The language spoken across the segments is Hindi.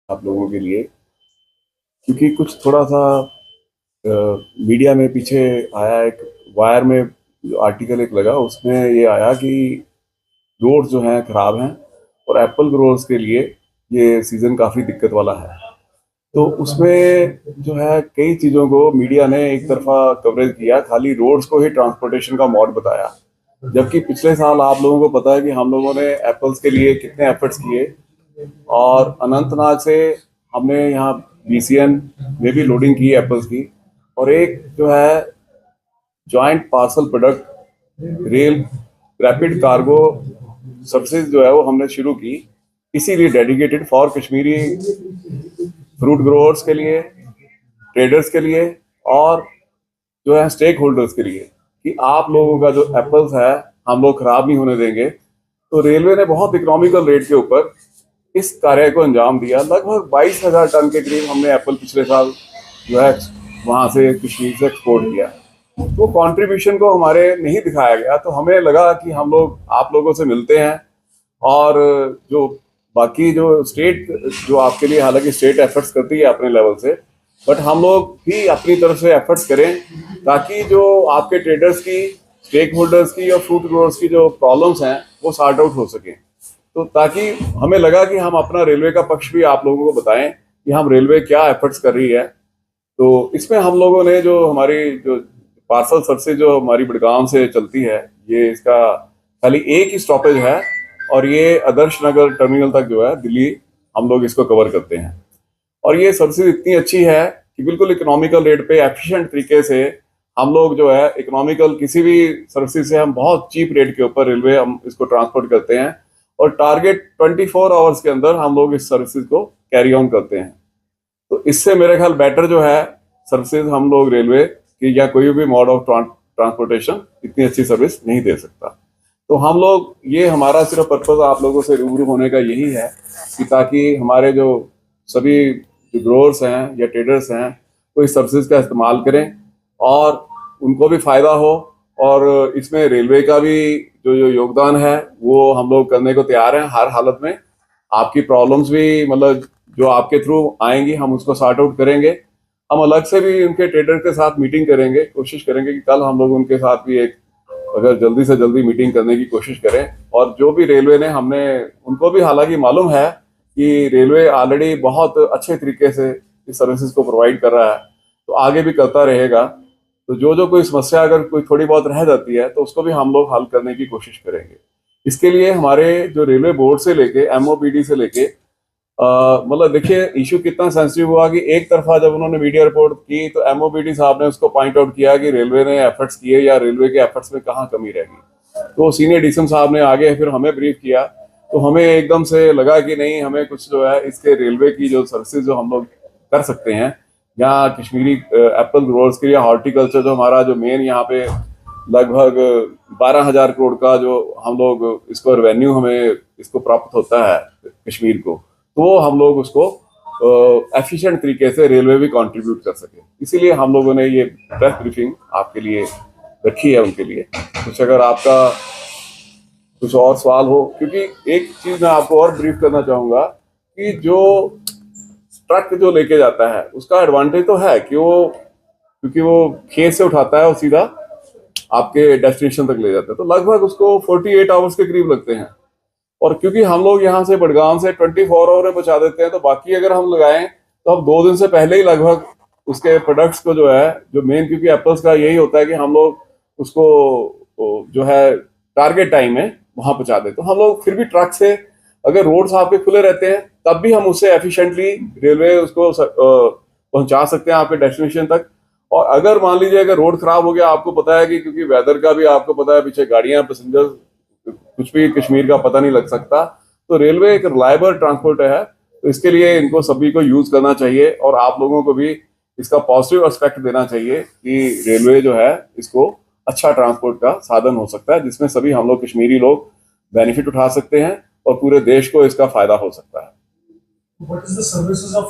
आप लोगों के लिए, क्योंकि कुछ थोड़ा सा मीडिया में पीछे आया, एक वायर में जो आर्टिकल एक लगा उसमें ये आया कि रोड जो हैं खराब हैं और एप्पल ग्रोअर्स के लिए ये सीज़न काफ़ी दिक्कत वाला है। तो उसमें जो है कई चीज़ों को मीडिया ने एक तरफा कवरेज किया, खाली रोड्स को ही ट्रांसपोर्टेशन का मोड बताया। जबकि पिछले साल आप लोगों को पता है कि हम लोगों ने एप्पल्स के लिए कितने एफर्ट्स किए, और अनंतनाग से हमने यहाँ बीसीएन में भी लोडिंग की एप्पल्स की, और एक जो है joint parcel product rail rapid cargo services जो है वो हमने शुरू की, इसीलिए dedicated for Kashmiri fruit growers के लिए, ट्रेडर्स के लिए, और जो है स्टेक होल्डर्स के लिए, कि आप लोगों का जो एप्पल्स है हम लोग खराब नहीं होने देंगे। तो रेलवे ने बहुत इकोनॉमिकल रेट के ऊपर इस कार्य को अंजाम दिया। लगभग 22,000 टन के करीब हमने एप्पल पिछले साल जो है वहां से कश्मीर से एक्सपोर्ट किया। तो कंट्रीब्यूशन को हमारे नहीं दिखाया गया, तो हमें लगा कि हम लोग आप लोगों से मिलते हैं, और जो बाकी जो स्टेट जो आपके लिए हालांकि स्टेट एफर्ट्स करती है अपने लेवल से, बट हम लोग भी अपनी तरफ से एफर्ट्स करें ताकि जो आपके ट्रेडर्स की, स्टेक होल्डर्स की और फ्रूट ग्रोअर्स की जो प्रॉब्लम्स हैं वो सॉर्ट आउट हो सकें। तो ताकि हमें लगा कि हम अपना रेलवे का पक्ष भी आप लोगों को बताएं कि हम रेलवे क्या एफर्ट्स कर रही है। तो इसमें हम लोगों ने जो हमारी जो पार्सल सर्विस जो हमारी बड़गांव से चलती है, ये इसका खाली एक ही स्टॉपेज है, और ये आदर्श नगर टर्मिनल तक जो है दिल्ली हम लोग इसको कवर करते हैं। और ये सर्विस इतनी अच्छी है कि बिल्कुल इकोनॉमिकल रेट पे एफिशिएंट तरीके से हम लोग जो है इकोनॉमिकल किसी भी सर्विस से हम बहुत चीप रेट के ऊपर रेलवे हम इसको ट्रांसपोर्ट करते हैं, और टारगेट 24 आवर्स के अंदर हम लोग इस सर्विस को कैरी ऑन करते हैं। तो इससे मेरे ख्याल बेटर जो है सर्विसेज हम लोग रेलवे की या कोई भी मोड ऑफ ट्रांसपोर्टेशन इतनी अच्छी सर्विस नहीं दे सकता। तो हम लोग ये हमारा सिर्फ पर्पज आप लोगों से रूबरू होने का यही है कि ताकि हमारे जो सभी जो ग्रोअर्स हैं या ट्रेडर्स हैं वो इस सर्विसेज का इस्तेमाल करें और उनको भी फायदा हो, और इसमें रेलवे का भी जो जो योगदान है वो हम लोग करने को तैयार हैं हर हालत में। आपकी प्रॉब्लम्स भी मतलब जो आपके थ्रू आएंगी हम उसको सॉर्ट आउट करेंगे। हम अलग से भी उनके ट्रेडर के साथ मीटिंग करेंगे, कोशिश करेंगे कि कल हम लोग उनके साथ भी एक अगर जल्दी से जल्दी मीटिंग करने की कोशिश करें। और जो भी रेलवे ने हमने उनको भी हालांकि मालूम है कि रेलवे ऑलरेडी बहुत अच्छे तरीके से इस सर्विसेज को प्रोवाइड कर रहा है, तो आगे भी करता रहेगा। तो जो जो कोई समस्या अगर कोई थोड़ी बहुत रह जाती है तो उसको भी हम लोग हल करने की कोशिश करेंगे। इसके लिए हमारे जो रेलवे बोर्ड से लेके एमओपीडी से लेके मतलब देखिए इशू कितना सेंसिटिव हुआ कि एक तरफा जब उन्होंने मीडिया रिपोर्ट की तो एमओपीडी साहब ने उसको पॉइंट आउट किया कि रेलवे ने एफर्ट्स किए या रेलवे के एफर्ट्स में कहाँ कमी रह गई। तो सीनियर डीसीएम साहब ने आगे फिर हमें ब्रीफ किया, तो हमें एकदम से लगा कि नहीं, हमें कुछ जो है इसके रेलवे की जो सर्विसेज जो हम लोग कर सकते हैं यहाँ कश्मीरी एप्पल ग्रोअर्स के लिए, हॉर्टिकल्चर जो हमारा जो मेन यहाँ पे लगभग 12,000 करोड़ का जो हम लोग इसको रेवेन्यू हमें इसको प्राप्त होता है कश्मीर को, तो हम लोग उसको एफिशिएंट तरीके से रेलवे भी कंट्रीब्यूट कर सके। इसीलिए हम लोगों ने ये प्रेस ब्रीफिंग आपके लिए रखी है उनके लिए। कुछ अगर आपका कुछ और सवाल हो, क्योंकि एक चीज मैं आपको और ब्रीफ करना चाहूंगा कि जो ट्रक जो लेके जाता है उसका एडवांटेज तो है कि वो क्योंकि वो खेत से उठाता है और सीधा आपके डेस्टिनेशन तक ले जाता है, तो लगभग उसको 48 आवर्स के करीब लगते हैं। और क्योंकि हम लोग यहाँ से बड़गांव से 24 आवर में पहुंचा देते हैं, तो बाकी अगर हम लगाएं तो हम 2 दिन से पहले ही लगभग उसके प्रोडक्ट्स को जो है जो मेन, क्योंकि एप्पल्स का यही होता है कि हम लोग उसको जो है टारगेट टाइम में वहां पहुंचा देते। तो हम लोग फिर भी ट्रक से अगर रोड्स आपके खुले रहते हैं तब भी हम उससे एफिशिएंटली रेलवे उसको पहुंचा सकते हैं आपके डेस्टिनेशन तक। और अगर मान लीजिए अगर रोड खराब हो गया, आपको पता है कि क्योंकि वेदर का भी आपको पता है, पीछे गाड़ियां, पैसेंजर, कुछ भी कश्मीर का पता नहीं लग सकता, तो रेलवे एक रिलायबल ट्रांसपोर्ट है। तो इसके लिए इनको सभी को यूज करना चाहिए और आप लोगों को भी इसका पॉजिटिव एस्पेक्ट देना चाहिए कि रेलवे जो है इसको अच्छा ट्रांसपोर्ट का साधन हो सकता है, जिसमें सभी हम लोग कश्मीरी लोग बेनिफिट उठा सकते हैं और पूरे देश को इसका फायदा हो सकता है। What is the services of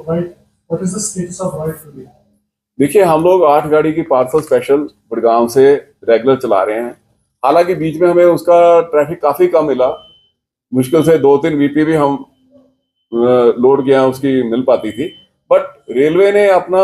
right? What is the status of right today? देखिए हम लोग 8 गाड़ी की पार्सल स्पेशल गुड़गांव से रेगुलर चला रहे हैं। हालांकि बीच में हमें उसका ट्रैफिक काफी कम मिला, मुश्किल से 2-3 वीपी भी हम लोड क्या उसकी मिल पाती थी। बट रेलवे ने अपना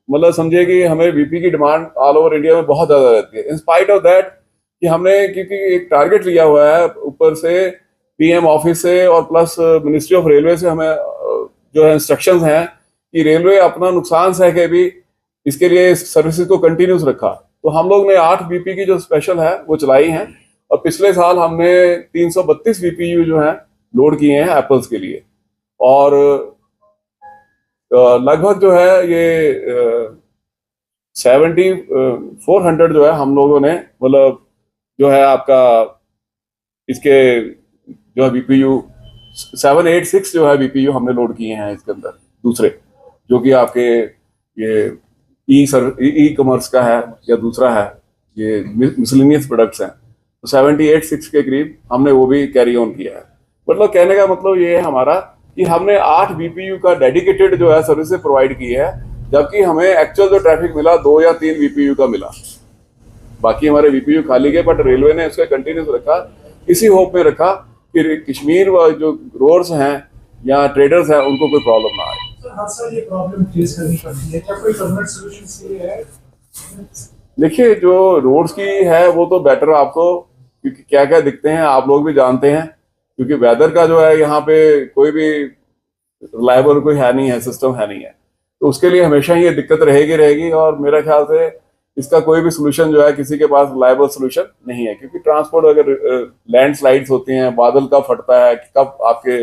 मतलब समझिए कि हमें वीपी की डिमांड ऑल ओवर इंडिया में बहुत ज्यादा रहती है, इन स्पाइट ऑफ दैट कि हमने क्योंकि एक टारगेट लिया हुआ है ऊपर से पीएम ऑफिस से और प्लस मिनिस्ट्री ऑफ रेलवे से, हमें जो है इंस्ट्रक्शंस हैं कि रेलवे अपना नुकसान सह के भी इसके लिए सर्विसेज को कंटिन्यूस रखा। तो हम लोग ने 8 बीपी की जो स्पेशल है वो चलाई हैं, और पिछले साल हमने 332 बीपीयू जो है लोड किए हैं एप्पल्स के लिए। और लगभग जो है ये 7400 जो है हम लोगों ने मतलब जो है आपका इसके जो है बीपीयू 786 जो है बीपीयू हमने लोड किए हैं इसके अंदर, दूसरे जो कि आपके ये ई कॉमर्स का है या दूसरा है, ये मिसलिनियस प्रोडक्ट्स हैं। तो 786 के करीब हमने वो भी कैरी ऑन किया है। मतलब कहने का मतलब ये है हमारा कि हमने 8 बीपीयू का डेडिकेटेड जो है सर्विस प्रोवाइड की है, जबकि हमें एक्चुअल जो ट्रैफिक मिला 2 या 3 बीपीयू का मिला, बाकी हमारे बीपीयू खाली गए। बट रेलवे ने इसका कंटिन्यूस रखा, इसी होप में रखा कि कश्मीर व जो रोड्स हैं या ट्रेडर्स हैं उनको कोई प्रॉब्लम ना आए। सर हर साल ये प्रॉब्लम फेस करनी पड़ती है, क्या कोई परमानेंट सोल्यूशन इसके लिए है? देखिए जो रोड्स की है वो तो बेटर आपको, क्योंकि क्या क्या दिखते हैं आप लोग भी जानते हैं, क्योंकि वेदर का जो है यहाँ पे कोई भी रिलायबल कोई है नहीं है, सिस्टम है नहीं है। तो उसके लिए हमेशा ही ये दिक्कत रहेगी रहेगी, और मेरे ख्याल से इसका कोई भी सोल्यूशन जो है किसी के पास रिलायबल सोल्यूशन नहीं है। क्योंकि ट्रांसपोर्ट अगर लैंडस्लाइड्स होती हैं, बादल कब फटता है, कब आपके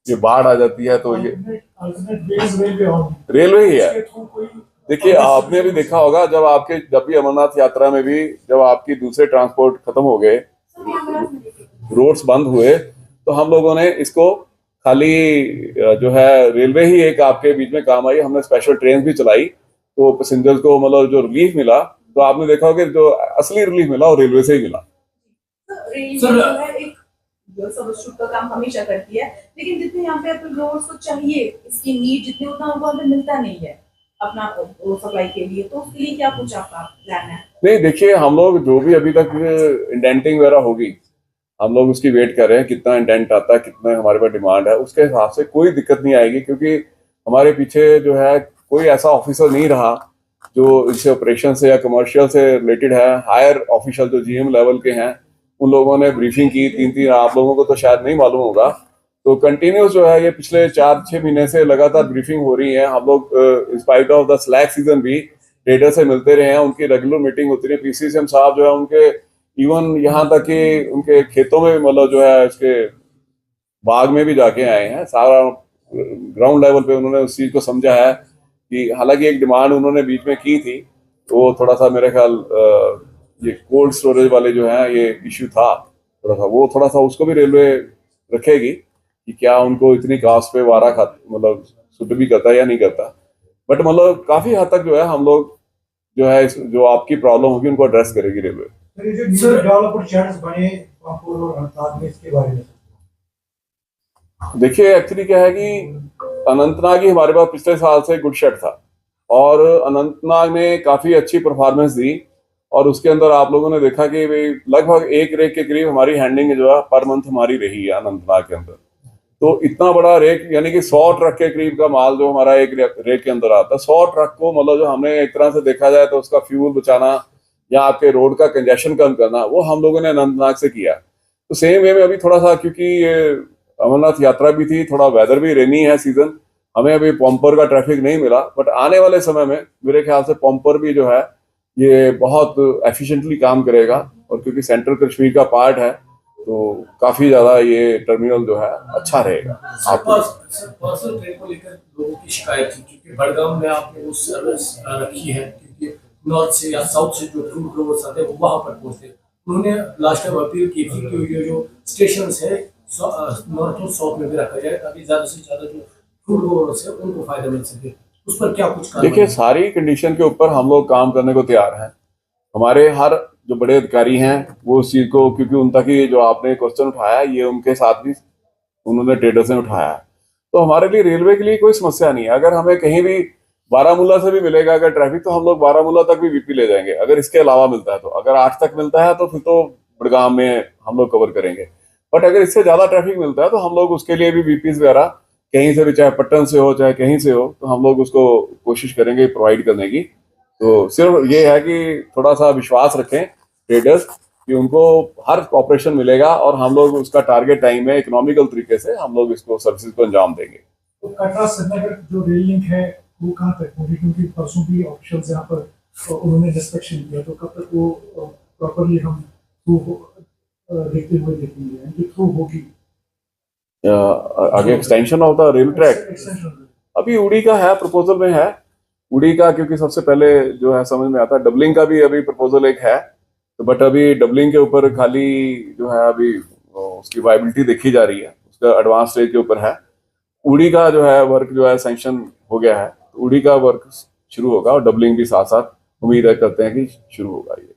ये बाढ़ आ जाती है, तो ये रेलवे ही है। देखिए आपने भी देखा होगा जब भी अमरनाथ यात्रा में भी जब आपकी दूसरे ट्रांसपोर्ट खत्म हो गए, रोड्स बंद हुए, तो हम लोगों ने इसको खाली जो है रेलवे ही एक आपके बीच में काम आई। हमने स्पेशल ट्रेन भी चलाई, तो पैसेंजर्स को मतलब जो रिलीफ मिला, तो आपने देखा होगा कि जो असली रिलीफ मिला वो रेलवे से ही मिला। रेलवे जो है एक सर्वश्रुत का काम हमेशा करती है, लेकिन जितने यहाँ पे रोड्स को चाहिए, इसकी नीड जितने उतना उनको हमें मिलता नहीं है अपना सप्लाई के लिए। तो उसके लिए क्या कुछ आपका प्लान है? नहीं देखिए, हम लोग जो भी अभी तक इंडेंटिंग वगैरह होगी, हम लोग उसकी वेट कर रहे हैं कितना इंडेंट आता है, कितना हमारे पास डिमांड है, उसके हिसाब से कोई दिक्कत नहीं आएगी। क्योंकि हमारे पीछे जो है कोई ऐसा ऑफिसर नहीं रहा जो इससे ऑपरेशन से या कमर्शियल से रिलेटेड है। हायर ऑफिशियल जो जीएम लेवल के हैं उन लोगों ने ब्रीफिंग की 3-3, आप लोगों को तो शायद नहीं मालूम होगा। तो कंटिन्यूस जो है ये पिछले 4-6 महीने से लगातार ब्रीफिंग हो रही है। हम लोग in spite of the slack season भी ट्रेडर से मिलते रहे हैं, उनकी रेगुलर मीटिंग होती रही। पीसीसीएम साहब जो है उनके इवन यहाँ तक कि उनके खेतों में मतलब जो है इसके बाग में भी जाके आए हैं। सारा ग्राउंड लेवल पे उन्होंने उस चीज को समझा है कि हालांकि एक डिमांड उन्होंने बीच में की थी, तो थोड़ा सा मेरे ख्याल ये कोल्ड स्टोरेज वाले जो है ये इश्यू था थोड़ा सा उसको भी रेलवे रखेगी कि क्या उनको इतनी कास्ट पे वारा मतलब सूट भी करता है या नहीं करता। बट मतलब काफी हद तक जो है हम लोग जो है जो आपकी प्रॉब्लम होगी उनको एड्रेस करेगी रेलवे। देखिए एक्चुअली क्या है कि अनंतनाग ही हमारे पास पिछले साल से गुड शट था, और अनंतनाग ने काफी अच्छी परफॉर्मेंस दी, और उसके अंदर आप लोगों ने देखा कि लगभग 1 रेक के करीब हमारी हैंडलिंग जो है पर मंथ हमारी रही है अनंतनाग के अंदर। तो इतना बड़ा रेक यानी कि 100 ट्रक के करीब का माल जो हमारा एक रेक के अंदर आता है, 100 ट्रक को मतलब जो हमने एक तरह से देखा जाए तो उसका फ्यूल बचाना या आपके रोड का कंजेशन कम करना, वो हम लोगों ने अनंतनाग से किया। तो सेम वे में अभी थोड़ा सा, क्योंकि ये अमरनाथ यात्रा भी थी, थोड़ा वेदर भी रेनी है सीजन, हमें अभी पम्पर का ट्रैफिक नहीं मिला। बट आने वाले समय में मेरे ख्याल से पम्पर भी जो है ये बहुत एफिशिएंटली काम करेगा, और क्योंकि सेंट्रल कश्मीर का पार्ट है तो काफी ज्यादा ये टर्मिनल जो है अच्छा रहेगा। पर्सनल ट्रेन को लेकर लोगों की शिकायत थी, क्योंकि बड़गाम में आपने वो सर्विस रखी है, क्योंकि नॉर्थ से या साउथ से जो फ्रूट ग्रोवर्स आते हैं वो वहां पर पहुंचते हैं। उन्होंने लास्ट टाइम अपील की थी कि ये जो स्टेशन है नॉर्थ और साउथ में भी रखा जाए, ताकि ज्यादा से ज्यादा जो फ्रूट ग्रोवर्स है उनको फायदा मिल सके। उस पर क्या कुछ देखिए, सारी कंडीशन के ऊपर हम लोग काम करने को तैयार हैं। हमारे हर जो बड़े अधिकारी हैं वो उस चीज को, क्योंकि उन तक ही जो आपने क्वेश्चन उठाया ये उनके साथ भी उन्होंने ट्रेडर्स ने उठाया, तो हमारे लिए रेलवे के लिए कोई समस्या नहीं है। अगर हमें कहीं भी बारामूला से भी मिलेगा अगर ट्रैफिक, तो हम लोग बारामूला तक भी वीपी ले जाएंगे। अगर इसके अलावा मिलता है तो, अगर 8 तक मिलता है तो फिर तो बड़गाम में हम लोग कवर करेंगे। बट अगर इससे ज्यादा ट्रैफिक मिलता है तो हम लोग उसके लिए भी वीपीज वगैरह कहीं से भी, चाहे पट्टन से हो चाहे कहीं से हो, तो हम लोग उसको कोशिश करेंगे प्रोवाइड करने की। तो सिर्फ ये है कि थोड़ा सा विश्वास रखें ट्रेडर्स कि उनको हर ऑपरेशन मिलेगा और हम लोग उसका टारगेट टाइम में इकोनॉमिकल तरीके से हम लोग इसको सर्विसेज को अंजाम देंगे। तो कटरा श्रीनगर जो रेल लिंक है वो कहाँ तक होगी, क्योंकि परसों भी ऑफिशियल्स यहाँ पर उन्होंने इंस्पेक्शन किया, तो कब तक वो प्रॉपरली हम देखते हुए देखेंगे, इनकी थ्रू होगी आगे extension of the rail track extension? अभी उड़ी का है, प्रपोजल में है उड़ी का, क्योंकि सबसे पहले जो है समझ में आता है। डबलिंग का भी अभी प्रपोजल एक है, तो बट अभी डबलिंग के ऊपर खाली जो है अभी उसकी वायबिलिटी देखी जा रही है, उसका एडवांस स्टेज के ऊपर है। उड़ी का जो है वर्क जो है सैंक्शन हो गया है, तो उड़ी का वर्क शुरू होगा और डबलिंग भी साथ साथ उम्मीद है करते हैं कि शुरू होगा ये।